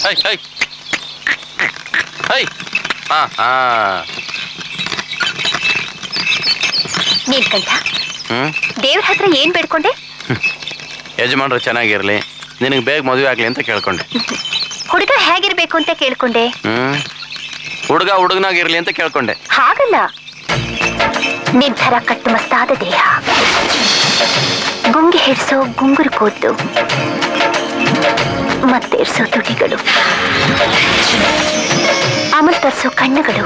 High high high. ಹಾ ಹಾ ನೀಲ್ಕಂಠ, ದೇವ್ರ ಹತ್ರ ಏನ್ ಬೇಡ್ಕೊಂಡೆ? ಯಜಮಾನ್ರು ಚೆನ್ನಾಗಿರ್ಲಿ, ನಿನಗೆ ಬೇಗ ಮದುವೆ ಆಗ್ಲಿ ಅಂತ ಕೇಳ್ಕೊಂಡೆ. ಹುಡುಗ ಹೇಗಿರ್ಬೇಕು ಅಂತ ಕೇಳ್ಕೊಂಡೆ. ಹುಡುಗ ಹುಡುಗನಾಗಿರ್ಲಿ ಅಂತ ಕೇಳ್ಕೊಂಡೆ. ಹಾಗಲ್ಲ, ನಿನ್ ಥರ ಕಟ್ಟುಮಸ್ತಾದ ದೇಹ, ಗುಂಗಿ ಹಿಡ್ಸೋ ಗುಂಗುರು ಕೂದಲು, ಮತ್ತೇರ್ಸೋ ತುಟಿಗಳು, ಅಮಲ್ ತರ್ಸೋ ಕಣ್ಣುಗಳು,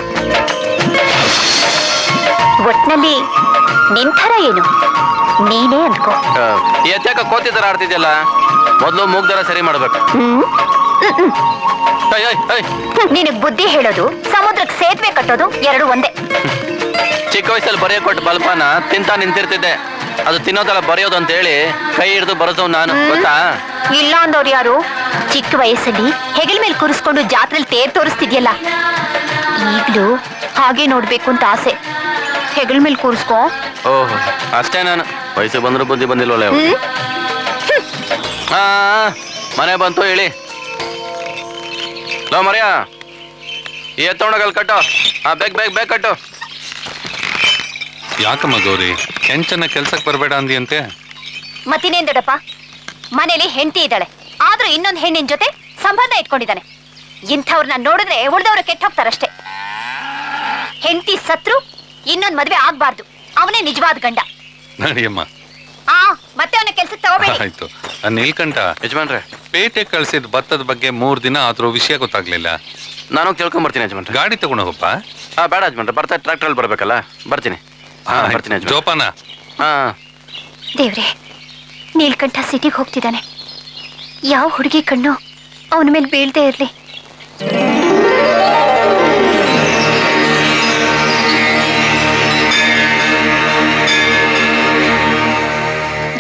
ಒಟ್ನಲ್ಲಿ ನಿನ್ ಥರ ಏನು ನೀನೇ ಅನ್ಕೋ. ಯಾಕ ಕೋತಿ ತರ ಆಡ್ತಿದ್ಯಲ್ಲ, ಮೊದ್ಲು ಮೂಗ್ದರ ಸರಿ ಮಾಡ್ಬೇಕು. ನಿನಗ್ ಬುದ್ಧಿ ಹೇಳೋದು ಸಮುದ್ರಕ್ಕೆ ಸೇತುವೆ ಕಟ್ಟೋದು ಎರಡು ಒಂದೇ. ಚಿಕ್ಕ ವಯಸ್ಸಲ್ಲಿ ಬರೆಯ ಕೊಟ್ಟು ಬಲ್ಪನ ತಿಂತ ನಿಂತಿರ್ತಿದ್ದೆ, ಅದು ತಿನ್ನೋದಲ್ಲ ಬರೆಯೋದು ಅಂತ ಹೇಳಿ ಕೈ ಹಿಡಿದು ಬರೋದು ನಾನು, ಗೊತ್ತಾ? ಇಲ್ಲ ಅಂದವ್ರು ಯಾರು? ಚಿಕ್ಕ ವಯಸ್ಸಲ್ಲಿ ಹೆಗಲ ಮೇಲೆ ಕೂರಿಸ್ಕೊಂಡು ಜಾತ್ರೆಯಲ್ಲಿ ತೇರ್ ತೋರಿಸ್ತಿದ್ಯಲ್ಲ, ಈಗ್ಲೂ ಹಾಗೆ ನೋಡ್ಬೇಕು ಅಂತ ಆಸೆ. ಹೆಗಲ ಮೇಲೆ ಕೂರಿಸ್ಕೋ. ಓಹೋ ಅಷ್ಟೇ, ನಾನು ವಯಸ್ಸು ಬಂದ್ರು ಬುದ್ಧಿ ಬಂದಿಲ್ವಲ್ಲ. ಹಾ ಮನೆ ಬಂತು ಹೇಳಿ. ಲೋ ಮರ್ಯಾ, ಎತ್ತೊಣಗಲ್ ಕಟ್ಟೋ. ಹಾ ಬೇಗ ಬೇಗ ಬೇಗ ಕಟ್ಟು. ಯಾಕಮ್ಮ ಗೌರಿ, ಕೆಂಚನ ಕೆಲ್ಸಕ್ಕೆ ಬರಬೇಡ ಅಂದಿಯಂತೆ? ಮತ್ತಿನೇನ್ ದೊಡ್ಡಪ್ಪ, ಮನೇಲಿ ಹೆಂಡತಿ ಇದ್ದಾಳೆ, ಆದ್ರೂ ಇನ್ನೊಂದು ಹೆಣ್ಣಿನ ಜೊತೆ ಸಂಬಂಧ ಇಟ್ಕೊಂಡಿದ್ದಾನೆ. ಇಂಥವ್ರನ್ನ ನೋಡಿದ್ರೆ ಉಳಿದವರು ಕೆಟ್ಟ ಹೋಗ್ತಾರಷ್ಟೇ. ಹೆಂಡತಿ ಸತ್ರು ಇನ್ನೊಂದು ಮದ್ವೆ ಆಗ್ಬಾರ್ದು, ಅವನೇ ನಿಜವಾದ ಗಂಡ. ನಡಿಯಮ್ಮ. ಮತ್ತೆ ಅವನ ಕೆಲ್ಸಕ್ಕೆ ತಗೋಬೇಡಿ. ಆಯ್ತು. ನೀಲ್ಕಂಠ, ಯಜಮಾನ್ರೆ, ಪೇಟೆ ಕಳ್ಸಿದ ಭತ್ತದ ಬಗ್ಗೆ 3 ದಿನ ಆದ್ರೂ ವಿಷಯ ಗೊತ್ತಾಗ್ಲಿಲ್ಲ. ನಾನು ತಿಳ್ಕೊಂಡ್ ಬರ್ತೀನಿ ಯಜಮಾನ್ರೆ. ಗಾಡಿ ತಗೊಂಡೋಗಪ್ಪ. ಬೇಡ ಯಜಮಾನ್ರೆ, ಬರ್ತಾ ಟ್ರಾಕ್ಟರ್ ಅಲ್ಲಿ ಬರ್ಬೇಕಲ್ಲ, ಬರ್ತೀನಿ. ಬರ್ತೀನಿ ಜೋಪಾನ. ದೇವ್ರೆ, ನೀಲ್ಕಂಠ ಸಿಟಿಗೆ ಹೋಗ್ತಿದ್ದಾನೆ. ಯಾವ ಹುಡುಗಿ ಕಣ್ಣು ಅವನ ಮೇಲೆ ಬೀಳ್ದೇ ಇರ್ಲಿ.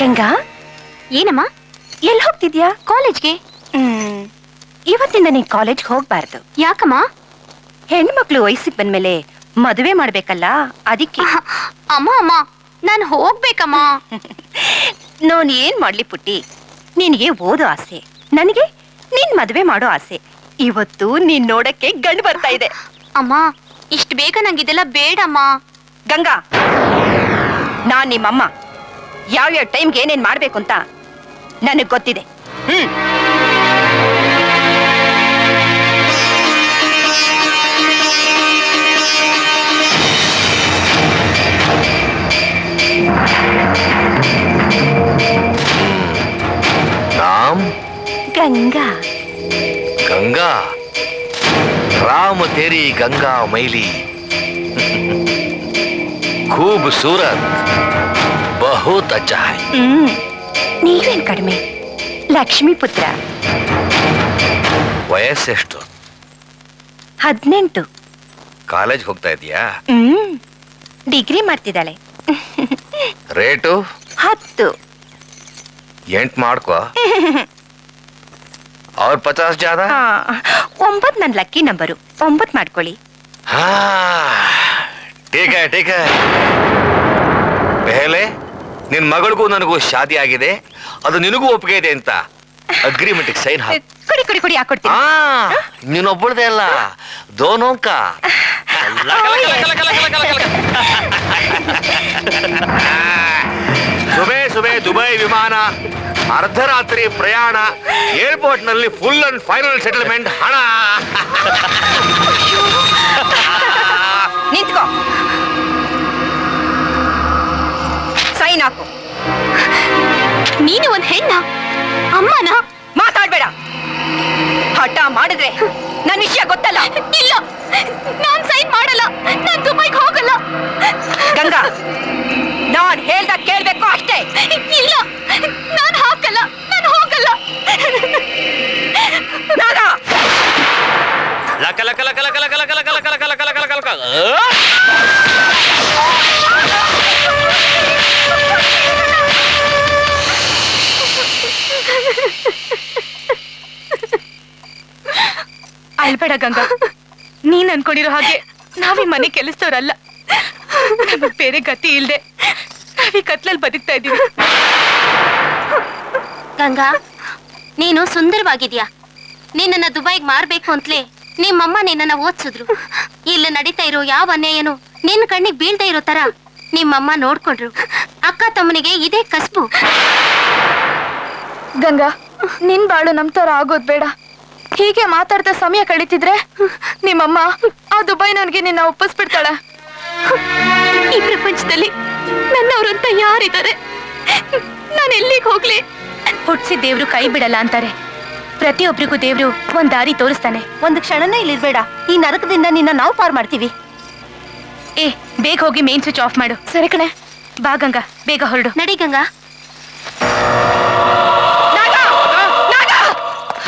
ಗಂಗಾ, ಏನಮ್ಮ ಎಲ್ಲಿ ಹೋಗ್ತಿದ್ಯಾ? ಕಾಲೇಜ್ಗೆ. ಇವತ್ತಿಂದ ನೀನ್ ಕಾಲೇಜ್ಗೆ ಹೋಗ್ಬಾರ್ದು. ಯಾಕಮ್ಮ? ಹೆಣ್ಮಕ್ಳು ವಯಸ್ಸಿಗೆ ಬಂದ್ಮೇಲೆ ಮದುವೆ ಮಾಡ್ಬೇಕಲ್ಲ, ಅದಕ್ಕೆ. ಅಮ್ಮ ಅಮ್ಮ, ನಾನು ಹೋಗ್ಬೇಕಮ್ಮ. ನೋನ್ ಏನ್ ಮಾಡ್ಲಿ ಪುಟ್ಟಿ, ನಿನಗೆ ಓದೋ ಆಸೆ, ನನಗೆ ನೀನ್ ಮದುವೆ ಮಾಡೋ ಆಸೆ. ಇವತ್ತು ನೀನ್ ನೋಡಕ್ಕೆ ಗಂಡು ಬರ್ತಾ ಇದೆ. ಅಮ್ಮ, ಇಷ್ಟು ಬೇಗ ನಂಗಿದೆಲ್ಲ ಬೇಡಮ್ಮ. ಗಂಗಾ, ನಾನ್ ನಿಮ್ಮಮ್ಮ, ಯಾವ್ಯಾವ ಟೈಮ್ಗೆ ಏನೇನ್ ಮಾಡ್ಬೇಕು ಅಂತ ನನಗ್ ಗೊತ್ತಿದೆ. नाम गंगा। गंगा, राम तेरी गंगा मैली, खूबसूरत, बहुत अच्छा है. ನೀವೇನ್ ಕಡಿಮೆ, ಲಕ್ಷ್ಮೀ ಪುತ್ರ. ವಯಸ್ಸೆಷ್ಟು? 18. ಕಾಲೇಜ್ ಹೋಗ್ತಾ ಇದೀಯಾ? ಡಿಗ್ರಿ ಮಾಡ್ತಿದ್ದಾಳೆ. ರೇಟು? 10. 8 ಮಾಡ್ಕೋ. और 50 ज्यादा? 9 ನನ್ನ ಲಕ್ಕಿ ನಂಬರು, 9 ಮಾಡ್ಕೊಳ್ಳಿ. ठीक है ठीक है. ಪೆಹಲೆ ನಿನ್ ಮಗಳಿಗೂ ನನಗೂ ಶಾದಿ ಆಗಿದೆ, ಅದು ನಿನಗೂ ಒಪ್ಪಿಗೆ ಇದೆ ಅಂತ ಅಗ್ರಿಮೆಂಟ್ ಸೈನ್ ಹಾಕಿ. ಕುಡಿ ಕುಡಿ ಕುಡಿ ಹಾಕೊಡ್ತೀನಿ. ನೀನೊಬ್ಬಳದೇ ಅಲ್ಲ, ದೋನೋಂಕ. ಸುಬೇ ಸುಬೇ ದುಬೈ ವಿಮಾನ, ಅರ್ಧರಾತ್ರಿ ಪ್ರಯಾಣ, ಏರ್ಪೋರ್ಟ್ ನಲ್ಲಿ ಫುಲ್ ಅಂಡ್ ಫೈನಲ್ ಸೆಟಲ್ಮೆಂಟ್, ಹಣ. ನಿಂತ್ಕೋ, ಸೈನ್ ಹಾಕು. ನೀನು ಒಂದ್ ಹೆಣ್ಣ? ಅಮ್ಮನ ಮಾತಾಡ್ಬೇಡ. ಹಠ ಮಾಡಿದ್ರೆ ನನ್ನ ವಿಷಯ ಗೊತ್ತಲ್ಲ. ಇಲ್ಲ, ನಾನ್ ಸೈನ್ ಮಾಡಲ್ಲ, ನಾನ್ ದುಬೈಗೆ ಹೋಗಲ್ಲ. ಗಂಗಾ, ನಾನ್ ಹೇಳ್ದಾಗ ಕೇಳ್ಬೇಕು ಅಷ್ಟೇ. ಇಲ್ಲ, ನಾನ್ ಹಾಕಲ್ಲ, ನಾನ್ ಹೋಗಲ್ಲ. ನಾನಾ ಲಕ ಲಕ ಲಕ ಲಕ ಲಕ ಲಕ ಲಕ ಲಕ ಲಕ ಲಕ ಲಕ ಲಕ. ಅಳ್ಬೇಡ ಗಂಗಾ, ನೀನ್ ಅನ್ಕೊಂಡಿರೋ ಹಾಗೆ ನಾವೀ ಮನೆ ಕೆಲಸದವ್ರಲ್ಲ. ನಮಗ್ ಬೇರೆ ಗತಿ ಇಲ್ದೆ ನಾವೀ ಕತ್ಲಲ್ಲಿ ಬದುಕ್ತಾ ಇದೀವಿ. ಗಂಗಾ, ನೀನು ಸುಂದರವಾಗಿದ್ಯಾ. ನಿನ್ನನ್ನ ದುಬೈಗೆ ಮಾರ್ಬೇಕು ಅಂತಲೇ ನಿಮ್ಮಮ್ಮ ನಿನ್ನನ್ನ ಓದ್ಸಿದ್ರು. ಇಲ್ಲಿ ನಡೀತಾ ಇರೋ ಯಾವ ಅನ್ಯಾಯನು ನಿನ್ನ ಕಣ್ಣಿಗೆ ಬೀಳ್ತಾ ಇರೋ ತರ ನಿಮ್ಮಮ್ಮ ನೋಡ್ಕೊಂಡ್ರು. ಅಕ್ಕ ತಮ್ಮನಿಗೆ ಇದೇ ಕಸ್ಬು. ಗಂಗಾ, ನಿನ್ ಬಾಳು ನಮ್ ತರ ಆಗೋದ್ ಬೇಡ. ಹೀಗೆ ಮಾತಾಡ್ತಾ ಸಮಯ ಕಳೀತಿದ್ರೆ ನಿಮ್ಮಮ್ಮ ಆ ದುಬೈನವ್ನಿಗೆ ನಿನ್ನ ಒಪ್ಪಿಸ್ಬಿಡ್ತಾಳೆ. ಈ ಪ್ರಪಂಚದಲ್ಲಿ ನನ್ನವ್ರಂತ ಯಾರಿದ್ದಾರೆ? ನಾನು ಎಲ್ಲಿಗೆ ಹೋಗ್ಲಿ? ಹುಟ್ಸಿ ದೇವ್ರು ಕೈ ಬಿಡಲ್ಲ ಅಂತಾರೆ. ಪ್ರತಿಯೊಬ್ಬರಿಗೂ ದೇವ್ರು ಒಂದ್ ದಾರಿ ತೋರಿಸ್ತಾನೆ. ಒಂದು ಕ್ಷಣನೇ ಇಲ್ಲಿರ್ಬೇಡ. ಈ ನರಕದಿಂದ ನಿನ್ನ ನಾವು ಪಾರ್ ಮಾಡ್ತೀವಿ. ಏ, ಬೇಗ ಹೋಗಿ ಮೇನ್ ಸ್ವಿಚ್ ಆಫ್ ಮಾಡು. ಸರಿ ಕಣೆ, ಬಾ ಗಂಗಾ, ಬೇಗ ಹೊರಡು. ನಡಿ ಗಂಗಾ.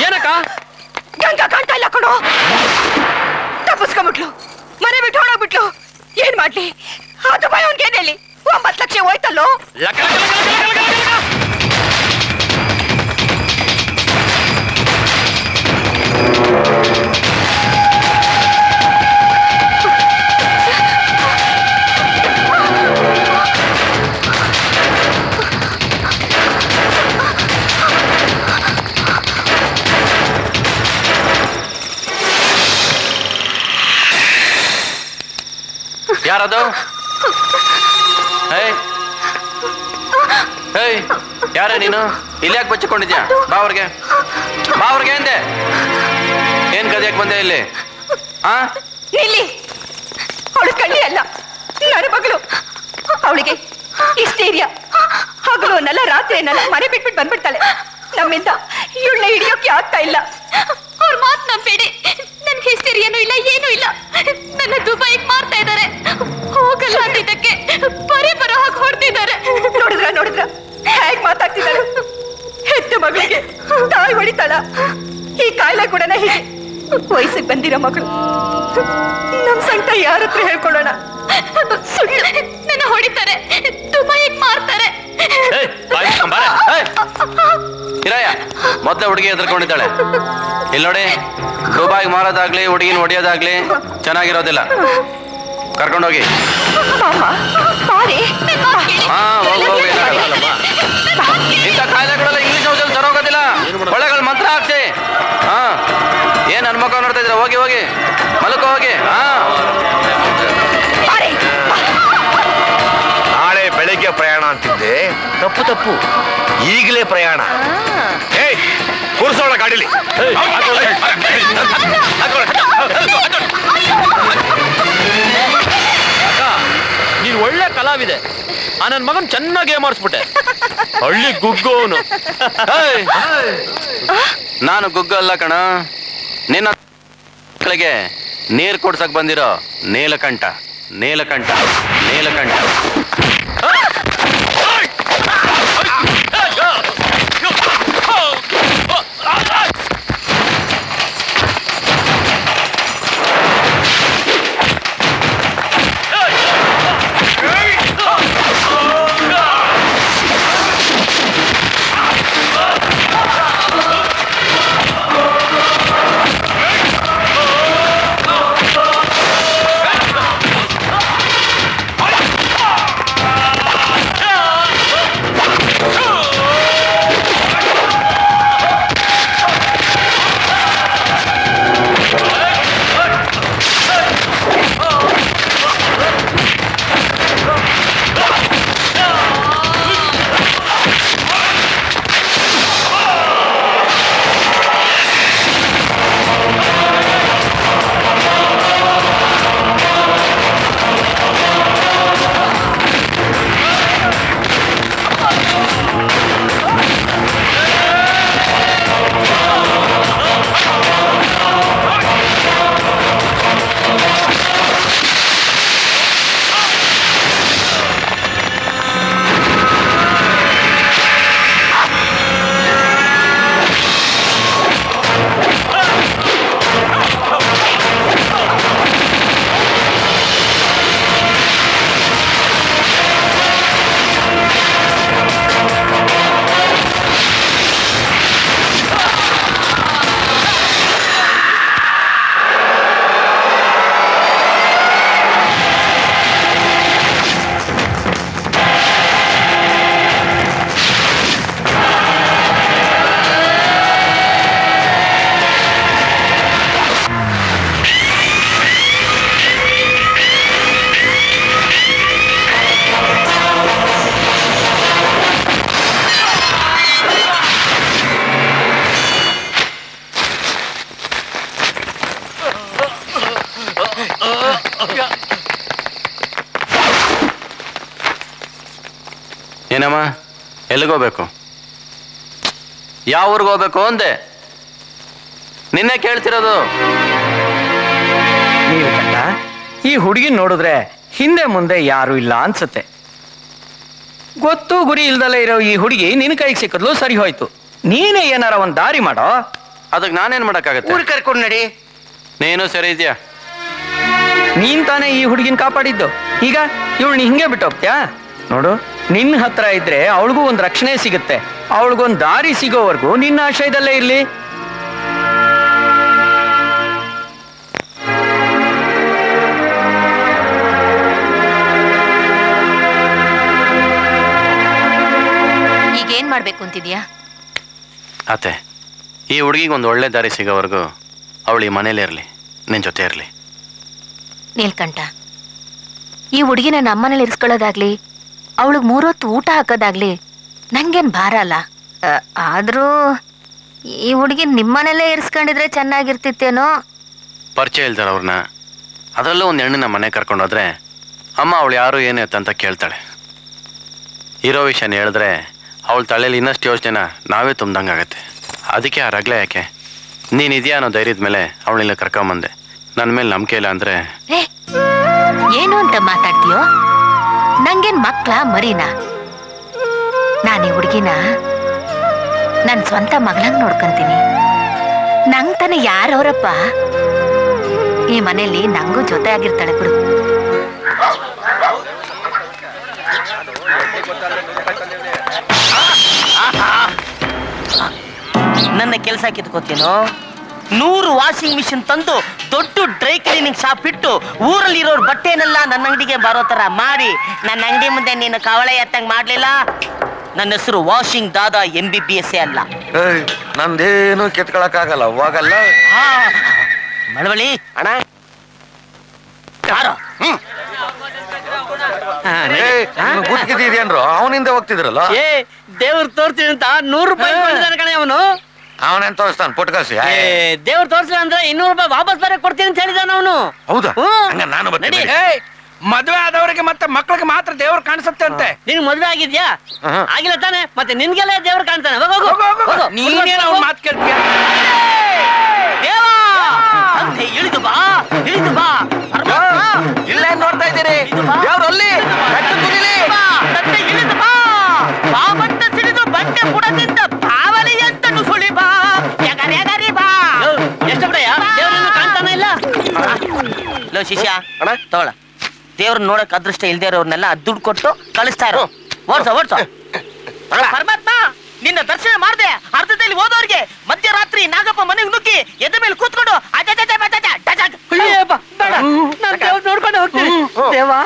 ಏನಕ್ಕ? ಗಂಗಾ ಕಾಣ್ತಾ ಇಲ್ಲ ಕಣೋ. ತಪ್ಪಿಸ್ಕೊಂಡ್ಬಿಟ್ಲು, ಮನೆ ಬಿಟ್ಟು ಹೊಡೋಗ್ಬಿಟ್ಲು. ಏನ್ ಮಾಡ್ಲಿ? ಆ ದುಬೈ ಅವ್ನ್ಗೇನ್ ಹೇಳಿ? 9 ಲಕ್ಷ ಹೋಯ್ತಲ್ಲೋ. ಯಾರದು? ಯಾರೇ ನೀನು? ಇಲ್ಲಿ ಯಾಕೆ ಬಚ್ಚಿಕೊಂಡಿದ್ಯಾ? ಬಾ ಅವ್ರಿಗೆ, ಬಾ ಅವ್ರಿಗೆ ಅಂದೆ. ಏನ್ ಕದಿಯಕ್ ಬಂದೆ ಇಲ್ಲಿ? ಇಲ್ಲಿ ಅವಳು ಕಳ್ಳಿ ಅಲ್ಲ, ನನ್ನ ಮಗಳು. ಅವಳಿಗೆ ಹಿಸ್ಟೀರಿಯಾ. ಹಗಲು ಅನ್ನಲ್ಲ, ರಾತ್ರಿ ಅನ್ನಲ್ಲ, ಮನೆ ಬಿಟ್ಬಿಟ್ಟು ಬಂದ್ಬಿಡ್ತಾಳೆ. ನಮ್ಮಿಂದ ಇವಳನ್ನ ಹಿಡಿಯೋಕೆ ಆಗ್ತಾ ಇಲ್ಲ. ಅವ್ರ ಮಾತು ನಂಬೇಡಿ. ನನ್ಗೆ ಹಿಸ್ಟೀರಿಯಾನೂ ಇಲ್ಲ, ಏನೂ ಇಲ್ಲ. ನನ್ನ ದುಬೈಗೆ ಮಾರ್ತಾ ಇದ್ದಾರೆ. ಹೋಗಲ್ಲ ಅಂದಿದ್ದಕ್ಕೆ ಬರೋ ಹಾಗೆ ಹೊಡೆದಿದ್ದಾರೆ. ನೋಡಿದ್ರ ಹೇಗ್ ಮಾತಾಡ್ತಿದ್ದಾಳೆ? ಹೆತ್ತ ಮಗಳಿಗೆ ತಾಯಿ ಹೊಡಿತಾಳ. ಈ ಕಾಯಿಲೆ ಕೂಡ ಹೀಗೆ. ವಯಸ್ಸಿಗೆ ಬಂದಿರೋ ಮಗಳು. ನಮ್ ಸಂಕಟ ಯಾರ ಹತ್ರ ಹೇಳ್ಕೊಳ್ಳೋಣ? ಸುಳ್ಳು, ನನ್ನ ಹೊಡಿತಾರೆ, ದುಬೈಗೆ ಮಾರ್ತಾರೆ. ಹಿರಯ್ಯ, ಮೊದ್ಲೇ ಹುಡುಗಿ ಎದ್ರಕೊಂಡಿದ್ದಾಳೆ. ಇಲ್ಲಿ ನೋಡಿ, ದುಬೈಗೆ ಮಾರೋದಾಗ್ಲಿ ಹುಡುಗಿನ ಹೊಡಿಯೋದಾಗ್ಲಿ ಚೆನ್ನಾಗಿರೋದಿಲ್ಲ. ಕರ್ಕೊಂಡೋಗಿ. ಹಾ, ಹೋಗಿ. ಇಂಥ ಕಾಯಿಲೆಗಳೆಲ್ಲ ಇಂಗ್ಲಿಷ್ ಔಷಧಿ ತರೋಗೋದಿಲ್ಲ. ಒಳ್ಳೆಗಳು ಮಂತ್ರ ಹಾಕ್ಸಿ. ಹಾ, ಏನ್ ಅನ್ಮಕ ನೋಡ್ತಾ ಇದ್ರ? ಹೋಗಿ ಹೋಗಿ ಮಲಕೋ ಹೋಗಿ. ಹಾ, ನಾಳೆ ಬೆಳಿಗ್ಗೆ ಪ್ರಯಾಣ ಅಂತಿದ್ದೆ. ತಪ್ಪು, ಈಗಲೇ ಪ್ರಯಾಣ. ಏಯ್, ಕೂರ್ಸೋಣ ಗಾಡಿಲಿ. ನೀನ್ ಒಳ್ಳೆ ಕಲಾವಿದೆ. ನನ್ನ ಮಗನ್ ಚೆನ್ನಾಗಿ ಮಾಡಿಸ್ಬಿಟ್ಟೆ. ಹಳ್ಳಿ ಗುಗ್ಗು ಅವನು. ನಾನು ಗುಗ್ಗು ಅಲ್ಲ ಕಣ, ನಿನ್ನ ಮಕ್ಕಳಿಗೆ ನೀರು ಕೊಡ್ಸಕ್ ಬಂದಿರೋ ನೀಲಕಂಠ. ಏನಮ್ಮ ಎಲ್ಲಿಗೋಗ್ಬೇಕು? ಯಾವ ಊರಿಗೆ ಹೋಗ್ಬೇಕು ಅಂದೆ? ನಿನ್ನೆ ಕೇಳ್ತಿರೋದು. ನೀವು ಕಂಡ ಈ ಹುಡುಗಿ ನೋಡಿದ್ರೆ ಹಿಂದೆ ಮುಂದೆ ಯಾರು ಇಲ್ಲ ಅನ್ಸುತ್ತೆ. ಗೊತ್ತು ಗುರಿ ಇಲ್ದಲೇ ಇರೋ ಈ ಹುಡುಗಿ ನಿನ್ ಕೈಗೆ ಸಿಕ್ಕದ್ಲು, ಸರಿ ಹೋಯ್ತು. ನೀನೇ ಏನಾರ ಒಂದ್ ದಾರಿ ಮಾಡೋ. ಅದಕ್ಕೆ ನಾನೇನ್ ಮಾಡಕ್ಕಾಗತ್ತೆ? ಊರಿಗೆ ಕರ್ಕೊಂಡು ನಡಿ. ನೀನು ಸರಿ ಇದೆಯಾ? ನೀನ್ ತಾನೇ ಈ ಹುಡುಗಿನ ಕಾಪಾಡಿದ್ದು. ಈಗ ಇವಳನ್ನ ಹಿಂಗೆ ಬಿಟ್ಟು ಹೋಗ್ತ್ಯಾ? ನೋಡು, ನಿನ್ನ ಹತ್ರ ಇದ್ರೆ ಅವಳಿಗೂ ಒಂದ್ ರಕ್ಷಣೆ ಸಿಗುತ್ತೆ. ಅವಳಿಗೊಂದ್ ದಾರಿ ಸಿಗೋವರೆಗೂ ನಿನ್ನ ಆಶ್ರಯದಲ್ಲೇ ಇರ್ಲಿ. ಈಗೇನ್ ಮಾಡ್ಬೇಕು ಅಂತಿದ್ಯಾ? ಅತ್ತೆ, ಈ ಹುಡುಗಿಗೆ ಒಂದು ಒಳ್ಳೆ ದಾರಿ ಸಿಗೋವರೆಗೂ ಅವಳು ಈ ಮನೇಲೇ ಇರಲಿ, ನಿನ್ನ ಜೊತೆ ಇರಲಿ. ನೀಲ್ಕಂಠ, ಈ ಹುಡುಗಿನ ನಮ್ಮನೇಲಿ ಇರಿಸ್ಕೊಳ್ಳೋದಾಗ್ಲಿ, ಅವಳಿಗೆ 3 ಹೊತ್ತು ಊಟ ಹಾಕೋದಾಗ್ಲಿ ನಂಗೇನ್ ಭಾರ ಅಲ್ಲ. ಆದ್ರೂ ಈ ಹುಡುಗಿನ ನಿಮ್ಮನೇಲೇ ಇರಿಸ್ಕೊಂಡಿದ್ರೆ ಚೆನ್ನಾಗಿರ್ತಿತ್ತೇನೋ. ಪರಿಚಯ ಇಲ್ದಾರ ಅವ್ರನ್ನ, ಅದರಲ್ಲೂ ಒಂದು ಹೆಣ್ಣನ್ನ ಮನೆ ಕರ್ಕೊಂಡೋದ್ರೆ ಅಮ್ಮ ಅವಳು ಯಾರು ಏನು ಅಂತ ಕೇಳ್ತಾಳೆ. ಇರೋ ವಿಷಯನ ಹೇಳಿದ್ರೆ ಅವಳ ತಲೆಯಲ್ಲಿ ಇನ್ನಷ್ಟು ಯೋಚನೆನ ನಾವೇ ತುಂಬ್ದಂಗಾಗತ್ತೆ. ಅದಕ್ಕೆ ಆ ರಗ್ಲೆ ಯಾಕೆ? ನೀನು ಇದೆಯಾ ಅನ್ನೋ ಧೈರ್ಯದ ಮೇಲೆ ಅವಳಿಲ್ಲ ಕರ್ಕೊಂಬಂದೆ. ನನ್ನ ಮೇಲೆ ನಂಬಿಕೆ ಇಲ್ಲ ಅಂದರೆ ಏನು ಅಂತ ಮಾತಾಡ್ತೀಯೋ? ನಂಗೇನ್ ಮಕ್ಳ ಮರಿನಾ? ನಾನು ಈ ಹುಡುಗಿನ ನನ್ನ ಸ್ವಂತ ಮಗಳಂಗ್ ನೋಡ್ಕೊಂತೀನಿ. ನಂಗ್ ತಾನೆ ಯಾರವರಪ್ಪ? ಈ ಮನೇಲಿ ನಂಗೂ ಜೊತೆ ಆಗಿರ್ತಾಳೆ ಬಿಡು. ನನ್ನ ಕೆಲಸ ಕಿತ್ಕೋತೀನೋ? 100 ವಾಷಿಂಗ್ ಮಿಷಿನ್ ತಂದು ದೊಡ್ಡ ಡ್ರೈ ಕ್ಲೀನಿಂಗ್ ಶಾಪ್ ಇಟ್ಟು ಊರಲ್ಲಿರೋರ್ ಬಟ್ಟೆನೆಲ್ಲ ನನ್ನ ಅಂಗಡಿಗೆ ಬರೋ ತರ ಮಾಡಿ ನನ್ನ ಅಂಗಡಿ ಮುಂದೆ ನೀನು ಕವಳ ಎತ್ತಂಗ್ ಮಾಡ್ಲಿಲ್ಲ. ನನ್ನ ಹೆಸರು ವಾಷಿಂಗ್ ದಾದಾ MBBS ಅಲ್ಲ. ನಂದೇನು ಕಿತ್ಕೊಳಕ್ಕಾಗಲ್ಲ, ಹೋಗಲ್ಲ. ಮಳವಳ್ಳಿ ಅಣ್ಣ ಯಾರು? ಗುತ್ತಿಗಿದೇನ್ರು ಅವನಿಂದ ಹೋಗ್ತಿದ್ರಲ್ಲ. ದೇವ್ರು ತೋರ್ತೀನಿ ಅಂತ 100 ರೂಪಾಯಿ ಕಣೆ ಅವನು. ಅವನೇನ್ ತೋರಿಸ್ತಾನ ಪುಟ್ಕಾಸಿ? ದೇವ್ರು ತೋರ್ಸಿಲ್ಲ ಅಂದ್ರೆ 200 ರೂಪಾಯಿ ವಾಪಸ್ ಬರಕ್ ಕೊಡ್ತೀನಿ ಅಂತ ಹೇಳಿದಾನ ಅವನು. ಹೌದಾ? ಹಂಗ ನಾನು ಬರ್ತೀನಿ. ಮದುವೆ ಆದವರಿಗೆ ಮತ್ತೆ ಮಕ್ಕಳಿಗೆ ಮಾತ್ರ ದೇವ್ರು ಕಾಣಿಸುತ್ತೆ ಅಂತೆ. ನಿನ್ ಮದ್ವೆ ಆಗಿದ್ಯಾ? ಆಗಿಲ್ಲ ತಾನೆ? ಮತ್ತೆ ನಿನ್ಗೆಲ್ಲ ದೇವ್ರು ಕಾಣ್ತಾನೆ. ನೀನೇನು ಅವ್ನ ಮಾತು ಕೇಳ್ತೀಯ? ದೇವಾ ಇಳಿದು ಬಾ, ಇಳಿದು ಬಾ. ಇಲ್ಲೇ ನೋಡ್ತಾ ಇದ್ದೀರಿ, ದೇವ್ರು ಅಲ್ಲಿ ತಂದೆ ಇಳಿದು ಬಾ. ಬಾವಂತ ಸಿಡಿದು ಬಟ್ಟೆ ಬುಡದಿಂದ ಬಾವಲಿ ಅಂತ ನುಸುಳಿ ಬಾ. ಎಗರಿ ಬಾ. ಎಷ್ಟು ಬಿಡಯ್ಯ, ದೇವ್ರನ್ನು ಕಾಣ್ತಾನೆ ಇಲ್ಲ. ಲೋ ಶಿಷ್ಯ ತಗೊಳ. ದೇವ್ರ ನೋಡಕ್ ಅದೃಷ್ಟ ಇಲ್ದೇ ಇರೋರ್ನೆಲ್ಲ ದುಡ್ಡು ಕೊಟ್ಟು ಕಳಿಸ್ತಾ ಇರೋ. ಓಡ್ಸೋ ಓಡ್ಸೋ. ಪರಮಾತ್ಮ ನಿನ್ನ ದರ್ಶನ ಮಾಡ್ದೆ ಅರ್ಧದಲ್ಲಿ ಹೋದವ್ರಿಗೆ ಮಧ್ಯರಾತ್ರಿ ನಾಗಪ್ಪ ಮನೆಗೆ ನುಗ್ಗಿ ಎದೆ ಮೇಲೆ ಕೂತ್ಕೊಂಡು ನೋಡ್ಕೊಂಡು ಹೋಗ್ತೀನಿ. ದೇವಾ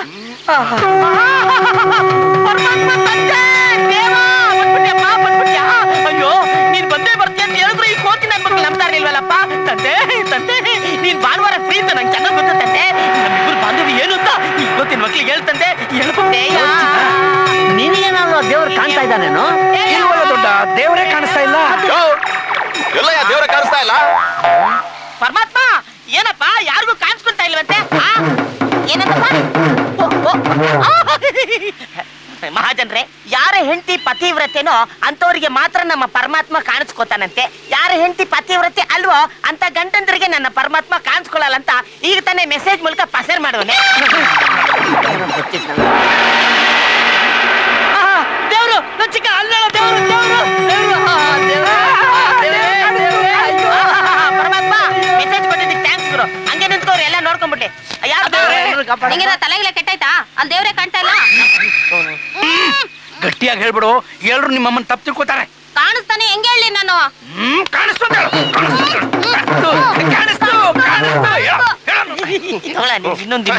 ಅಯ್ಯೋ, ನೀನ್ ಬಂದೇ ಬರ್ತೀಯ ಅಂತ ಹೇಳಿದ್ರು ಈ ಕೋತಿ ನನ್ ಮಕ್ಳು ನಂಬ್ತಾರ ಇಲ್ವಲ್ಲಪ್ಪ. ತಂದೆ ತಂದೆ ನೀನ್ ಭಾನುವಾರ ಫ್ರೀ ಅಂತ ನಂಗೆ ಚೆನ್ನಾಗ್ ಗೊತ್ತ ತಂದೆ. ನಮ್ಮಿಬ್ರು ಬಾಂಧವ್ಯ ಏನು ಅಂತ ಈ ಕೋತಿನ ಮಕ್ಳಿಗೆ ಹೇಳ್ತಂದೆ. ನೀನೇನಾದ್ರು ದೇವ್ರು ಕಾಣ್ತಾ ಇದ್ದಾನೇನು? ಇಲ್ವಲ್ಲ ದೊಡ್ಡ, ದೇವರೇ ಕಾಣಿಸ್ತಾ ಇಲ್ಲ. ಎಲ್ಲ ದೇವ್ರ ಕಾಣಿಸ್ತಾ ಇಲ್ಲ. ಪರಮಾತ್ಮ ಏನಪ್ಪ ಯಾರಿಗೂ ಕಾಣಿಸ್ಕೊಂತಾ ಇಲ್ವಂತೆ? ಏನಂತಪ್ಪ? ಮಹಾಜನ್ರೆ, ಯಾರ ಹೆಂಡತಿ ಪತಿವ್ರತೆನೋ ಅಂತವರಿಗೆ ಮಾತ್ರ ನಮ್ಮ ಪರಮಾತ್ಮ ಕಾಣಿಸ್ಕೋತಾನಂತೆ. ಯಾರ ಹೆಂಡತಿ ಪತಿವ್ರತೆ ಅಲ್ವೋ ಅಂತ ಗಂಡಂದ್ರಿಗೆ ನನ್ನ ಪರಮಾತ್ಮ ಕಾಣಿಸ್ಕೊಳ್ಳಲ್ಲ ಅಂತ ಈಗ ತಾನೇ ಮೆಸೇಜ್ ಮೂಲಕ ಪಸರ್ ಮಾಡುವನೆ. ದೇವ್ರು ಚಿಕ್ಕ ಅಲ್ಲ ದೇವ್ರು ಪರಮಾತ್ಮ ಮೆಸೇಜ್ ಕೊಟ್ಟಿದ್ದಕ್ಕೆ ಥ್ಯಾಂಕ್ಸ್ ಗುರು. ಹಂಗೆ ನಿಂತ್ಕೋರು ಎಲ್ಲ ನೋಡ್ಕೊಂಡ್ಬಿಟ್ಟೆ. ನಿಂಗೇನ ತಲೆಗಿಲ್ಲ ಕೆಟ್ಟಾಯ್ತಾ? ಅಲ್ಲಿ ದೇವ್ರೆ ಕಾಣ್ತಾ ಇಲ್ಲ. ಗಟ್ಟಿಯಾಗಿ ಹೇಳ್ಬಿಡು, ಎಲ್ರು ನಿಮ್ಮಮ್ಮನ್ ತಪ್ಪು ತಿಳ್ಕೊತಾರೆ. ಕಾಣಿಸ್ತಾನೆ ಹೆಂಗೆ ಹೇಳಿ ನಾನು? ಇನ್ನೊಂದು